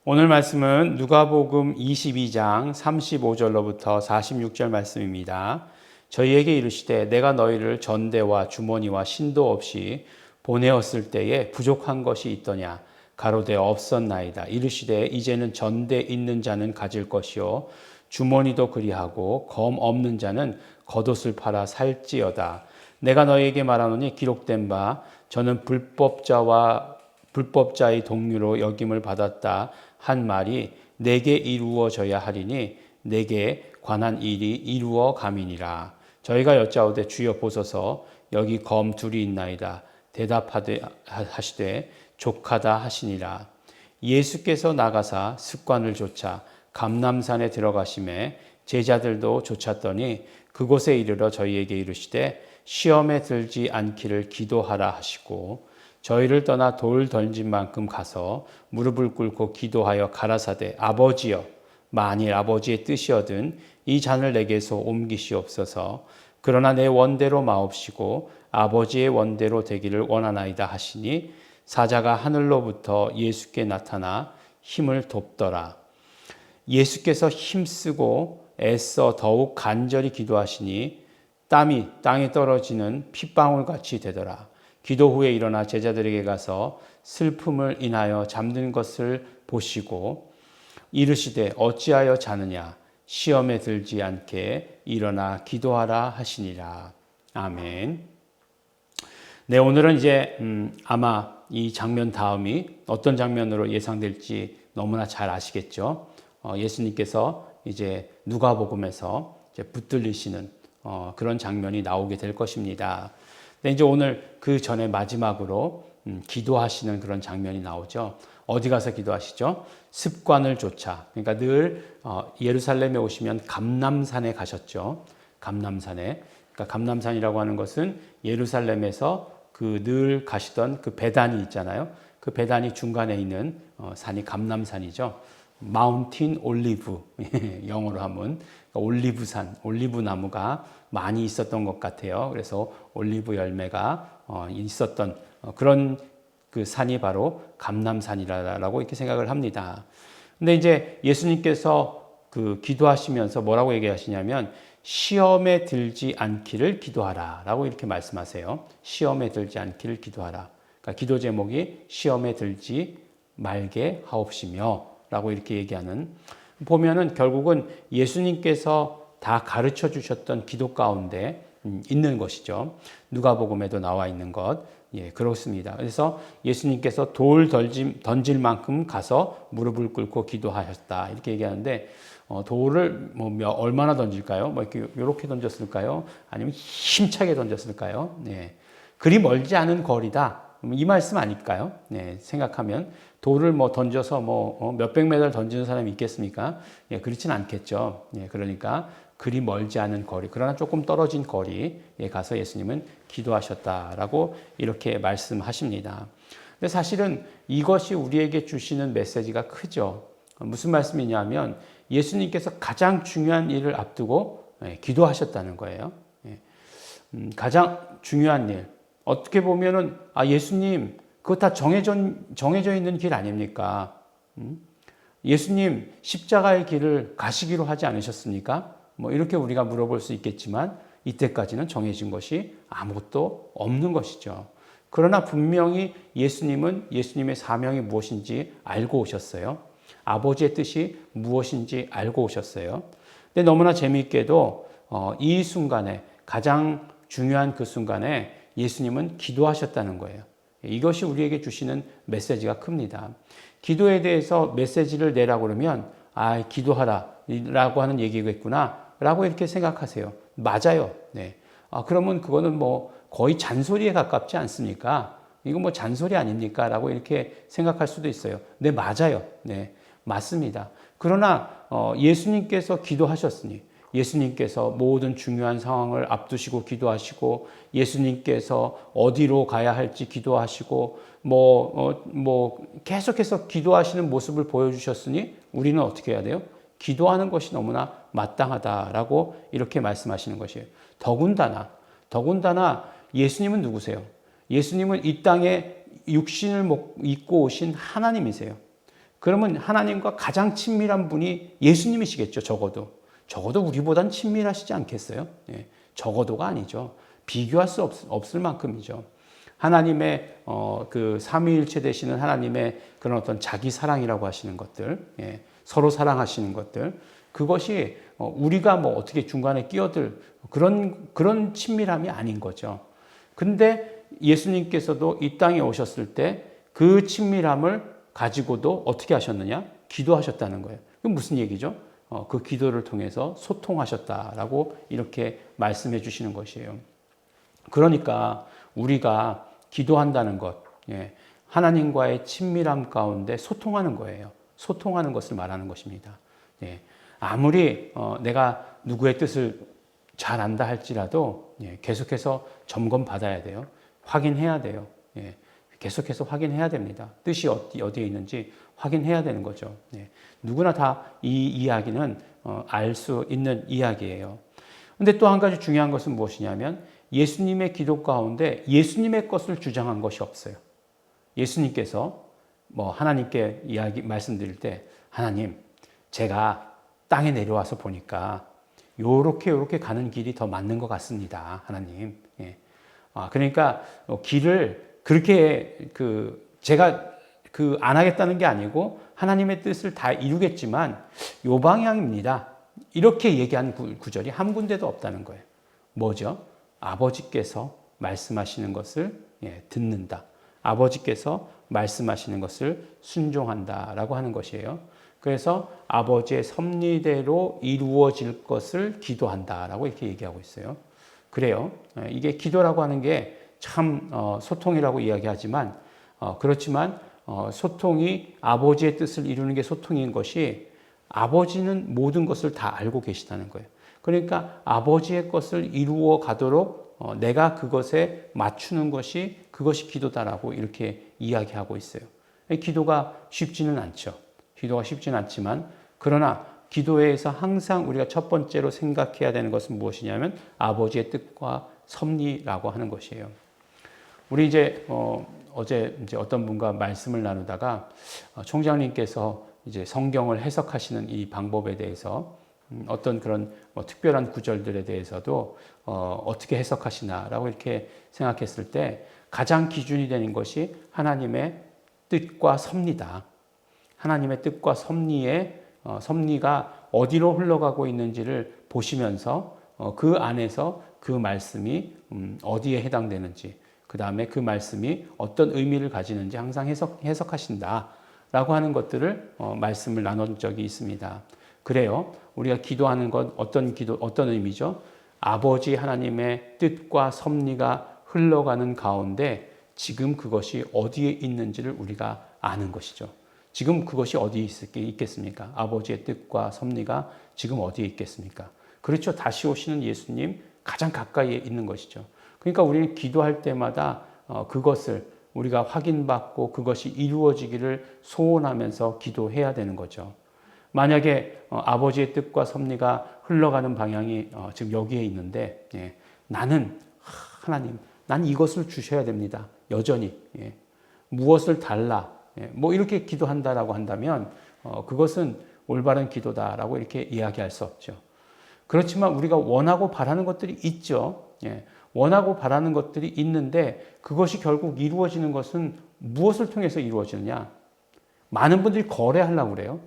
오늘 말씀은 누가복음 22장 35절로부터 46절 말씀입니다. 저희에게 이르시되 내가 너희를 전대와 주머니와 신도 없이 보내었을 때에 부족한 것이 있더냐 가로되 없었나이다. 이르시되 이제는 전대 있는 자는 가질 것이요 주머니도 그리하고 검 없는 자는 겉옷을 팔아 살지어다. 내가 너희에게 말하노니 기록된 바 저는 불법자의 동류로 여김을 받았다 한 말이 내게 이루어져야 하리니 내게 관한 일이 이루어 감이니라. 저희가 여짜오되 주여 보소서 여기 검 둘이 있나이다. 대답하시되 족하다 하시니라. 예수께서 나가사 습관을 좇아 감람산에 들어가심에 제자들도 좇았더니 그곳에 이르러 저희에게 이르시되 시험에 들지 않기를 기도하라 하시고 저희를 떠나 돌 던진 만큼 가서 무릎을 꿇고 기도하여 가라사대 아버지여 만일 아버지의 뜻이거든 이 잔을 내게서 옮기시옵소서. 그러나 내 원대로 마옵시고 아버지의 원대로 되기를 원하나이다 하시니 사자가 하늘로부터 예수께 나타나 힘을 돕더라. 예수께서 힘쓰고 애써 더욱 간절히 기도하시니 땀이 땅에 떨어지는 핏방울같이 되더라. 기도 후에 일어나 제자들에게 가서 슬픔을 인하여 잠든 것을 보시고 이르시되 어찌하여 자느냐 시험에 들지 않게 일어나 기도하라 하시니라. 아멘. 네, 오늘은 이제 아마 이 장면 다음이 어떤 장면으로 예상될지 너무나 잘 아시겠죠. 예수님께서 이제 누가복음에서 이제 붙들리시는 그런 장면이 나오게 될 것입니다. 근데 이제 오늘 그 전에 마지막으로 기도하시는 그런 장면이 나오죠. 어디 가서 기도하시죠? 습관을 좇아. 그러니까 늘 예루살렘에 오시면 감람산에 가셨죠. 감람산에. 그러니까 감람산이라고 하는 것은 예루살렘에서 그 늘 가시던 그 배단이 있잖아요. 그 배단이 중간에 있는 산이 감람산이죠. 마운틴 올리브 영어로 하면 올리브산, 올리브 나무가 많이 있었던 것 같아요. 그래서 올리브 열매가 있었던 그런 그 산이 바로 감람산이라고 이렇게 생각을 합니다. 근데 이제 예수님께서 그 기도하시면서 뭐라고 얘기하시냐면 시험에 들지 않기를 기도하라라고 이렇게 말씀하세요. 시험에 들지 않기를 기도하라. 그러니까 기도 제목이 시험에 들지 말게 하옵시며라고 이렇게 얘기하는, 보면은 결국은 예수님께서 다 가르쳐 주셨던 기도 가운데 있는 것이죠. 누가복음에도 나와 있는 것. 예, 그렇습니다. 그래서 예수님께서 돌 던질 만큼 가서 무릎을 꿇고 기도하셨다. 이렇게 얘기하는데, 돌을 얼마나 던질까요? 이렇게 던졌을까요? 아니면 힘차게 던졌을까요? 네. 그리 멀지 않은 거리다. 이 말씀 아닐까요? 네, 생각하면 돌을 던져서 몇백 메달 던지는 사람이 있겠습니까? 예, 그렇진 않겠죠. 예, 그러니까 그리 멀지 않은 거리, 그러나 조금 떨어진 거리에 가서 예수님은 기도하셨다라고 이렇게 말씀하십니다. 근데 사실은 이것이 우리에게 주시는 메시지가 크죠. 무슨 말씀이냐면 예수님께서 가장 중요한 일을 앞두고 기도하셨다는 거예요. 가장 중요한 일. 어떻게 보면은 예수님 그거 다 정해져 있는 길 아닙니까? 예수님 십자가의 길을 가시기로 하지 않으셨습니까? 이렇게 우리가 물어볼 수 있겠지만 이때까지는 정해진 것이 아무것도 없는 것이죠. 그러나 분명히 예수님은 예수님의 사명이 무엇인지 알고 오셨어요. 아버지의 뜻이 무엇인지 알고 오셨어요. 근데 너무나 재미있게도 이 순간에, 가장 중요한 그 순간에 예수님은 기도하셨다는 거예요. 이것이 우리에게 주시는 메시지가 큽니다. 기도에 대해서 메시지를 내라고 그러면 기도하라 라고 하는 얘기겠구나 라고 이렇게 생각하세요. 맞아요. 네. 그러면 그거는 거의 잔소리에 가깝지 않습니까? 이거 잔소리 아닙니까? 라고 이렇게 생각할 수도 있어요. 네, 맞아요. 네, 맞습니다. 그러나 예수님께서 기도하셨으니, 예수님께서 모든 중요한 상황을 앞두시고 기도하시고, 예수님께서 어디로 가야 할지 기도하시고, 계속해서 기도하시는 모습을 보여주셨으니 우리는 어떻게 해야 돼요? 기도하는 것이 너무나 마땅하다라고 이렇게 말씀하시는 것이에요. 더군다나 예수님은 누구세요? 예수님은 이 땅에 육신을 입고 오신 하나님이세요. 그러면 하나님과 가장 친밀한 분이 예수님이시겠죠. 적어도 우리보단 친밀하시지 않겠어요? 예, 적어도가 아니죠. 비교할 수 없을 만큼이죠. 하나님의 그 삼위일체 되시는 하나님의 그런 어떤 자기 사랑이라고 하시는 것들, 예, 서로 사랑하시는 것들, 그것이 우리가 뭐 어떻게 중간에 끼어들 그런 친밀함이 아닌 거죠. 근데 예수님께서도 이 땅에 오셨을 때 그 친밀함을 가지고도 어떻게 하셨느냐? 기도하셨다는 거예요. 그게 무슨 얘기죠? 그 기도를 통해서 소통하셨다라고 이렇게 말씀해 주시는 것이에요. 그러니까 우리가 기도한다는 것, 예, 하나님과의 친밀함 가운데 소통하는 거예요. 소통하는 것을 말하는 것입니다. 예, 아무리 내가 누구의 뜻을 잘 안다 할지라도 예, 계속해서 점검 받아야 돼요. 확인해야 돼요. 예, 계속해서 확인해야 됩니다. 뜻이 어디에 있는지 확인해야 되는 거죠. 예, 누구나 다 이 이야기는 알 수 있는 이야기예요. 근데 또 한 가지 중요한 것은 무엇이냐면 예수님의 기도 가운데 예수님의 것을 주장한 것이 없어요. 예수님께서 뭐 하나님께 말씀드릴 때 하나님, 제가 땅에 내려와서 보니까 요렇게 가는 길이 더 맞는 것 같습니다. 하나님. 예. 그러니까 길을 그렇게 제가 안 하겠다는 게 아니고 하나님의 뜻을 다 이루겠지만 요 방향입니다. 이렇게 얘기한 구절이 한 군데도 없다는 거예요. 뭐죠? 아버지께서 말씀하시는 것을 듣는다. 아버지께서 말씀하시는 것을 순종한다라고 하는 것이에요. 그래서 아버지의 섭리대로 이루어질 것을 기도한다라고 이렇게 얘기하고 있어요. 그래요. 이게 기도라고 하는 게 참 소통이라고 이야기하지만 그렇지만 소통이 아버지의 뜻을 이루는 게 소통인 것이 아버지는 모든 것을 다 알고 계시다는 거예요. 그러니까 아버지의 것을 이루어 가도록 내가 그것에 맞추는 것이 그것이 기도다라고 이렇게 이야기하고 있어요. 기도가 쉽지는 않죠. 기도가 쉽지는 않지만 그러나 기도에서 항상 우리가 첫 번째로 생각해야 되는 것은 무엇이냐면 아버지의 뜻과 섭리라고 하는 것이에요. 우리 어제 어떤 분과 말씀을 나누다가 총장님께서 이제 성경을 해석하시는 이 방법에 대해서 어떤 그런 특별한 구절들에 대해서도 어떻게 해석하시나라고 이렇게 생각했을 때 가장 기준이 되는 것이 하나님의 뜻과 섭리다. 하나님의 뜻과 섭리가 어디로 흘러가고 있는지를 보시면서 그 안에서 그 말씀이 어디에 해당되는지 그 다음에 그 말씀이 어떤 의미를 가지는지 항상 해석하신다라고 하는 것들을 말씀을 나눈 적이 있습니다. 그래요. 우리가 기도하는 것 어떤 의미죠? 아버지 하나님의 뜻과 섭리가 흘러가는 가운데 지금 그것이 어디에 있는지를 우리가 아는 것이죠. 지금 그것이 어디에 있겠습니까? 아버지의 뜻과 섭리가 지금 어디에 있겠습니까? 그렇죠. 다시 오시는 예수님 가장 가까이에 있는 것이죠. 그러니까 우리는 기도할 때마다 그것을 우리가 확인받고 그것이 이루어지기를 소원하면서 기도해야 되는 거죠. 만약에 아버지의 뜻과 섭리가 흘러가는 방향이 지금 여기에 있는데 나는 하나님, 난 이것을 주셔야 됩니다. 여전히 무엇을 달라 뭐 이렇게 기도한다라고 한다면 그것은 올바른 기도다라고 이렇게 이야기할 수 없죠. 그렇지만 우리가 원하고 바라는 것들이 있죠. 원하고 바라는 것들이 있는데 그것이 결국 이루어지는 것은 무엇을 통해서 이루어지느냐? 많은 분들이 거래하려고 그래요.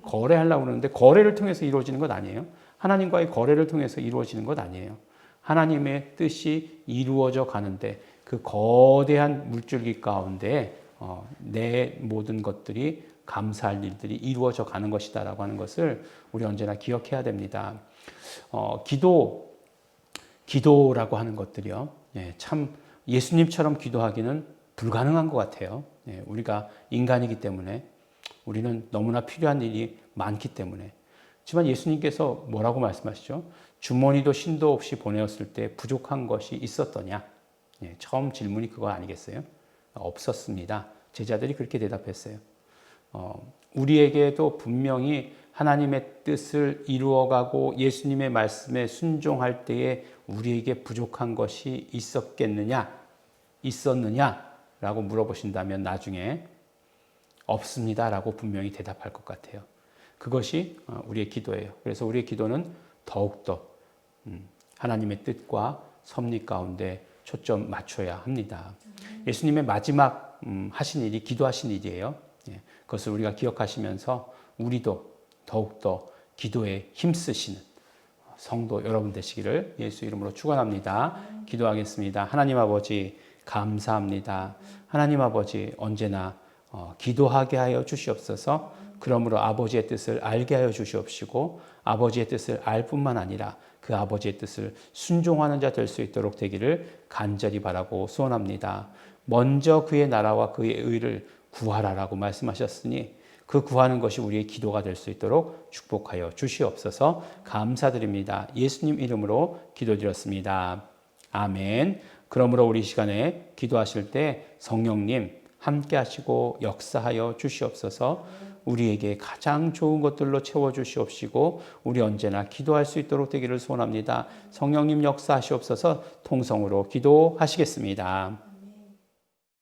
거래하려고 그러는데 거래를 통해서 이루어지는 것 아니에요. 하나님과의 거래를 통해서 이루어지는 것 아니에요. 하나님의 뜻이 이루어져 가는데 그 거대한 물줄기 가운데 내 모든 것들이 감사할 일들이 이루어져 가는 것이다라고 하는 것을 우리 언제나 기억해야 됩니다. 기도라고 하는 것들이요. 참 예수님처럼 기도하기는 불가능한 것 같아요. 우리가 인간이기 때문에 우리는 너무나 필요한 일이 많기 때문에. 하지만 예수님께서 뭐라고 말씀하시죠? 주머니도 신도 없이 보내었을 때 부족한 것이 있었더냐? 처음 질문이 그거 아니겠어요? 없었습니다. 제자들이 그렇게 대답했어요. 우리에게도 분명히 하나님의 뜻을 이루어가고 예수님의 말씀에 순종할 때에 우리에게 부족한 것이 있었느냐라고 물어보신다면 나중에 없습니다라고 분명히 대답할 것 같아요. 그것이 우리의 기도예요. 그래서 우리의 기도는 더욱더 하나님의 뜻과 섭리 가운데 초점 맞춰야 합니다. 예수님의 마지막 하신 일이 기도하신 일이에요. 그것을 우리가 기억하시면서 우리도 더욱더 기도에 힘쓰시는 성도 여러분 되시기를 예수 이름으로 축원합니다. 기도하겠습니다. 하나님 아버지 감사합니다. 하나님 아버지 언제나 기도하게 하여 주시옵소서. 그러므로 아버지의 뜻을 알게 하여 주시옵시고 아버지의 뜻을 알 뿐만 아니라 그 아버지의 뜻을 순종하는 자 될 수 있도록 되기를 간절히 바라고 소원합니다. 먼저 그의 나라와 그의 의를 구하라라고 말씀하셨으니 그 구하는 것이 우리의 기도가 될 수 있도록 축복하여 주시옵소서. 감사드립니다. 예수님 이름으로 기도드렸습니다. 아멘. 그러므로 우리 시간에 기도하실 때 성령님 함께 하시고 역사하여 주시옵소서. 우리에게 가장 좋은 것들로 채워주시옵시고 우리 언제나 기도할 수 있도록 되기를 소원합니다. 성령님 역사하시옵소서. 통성으로 기도하시겠습니다.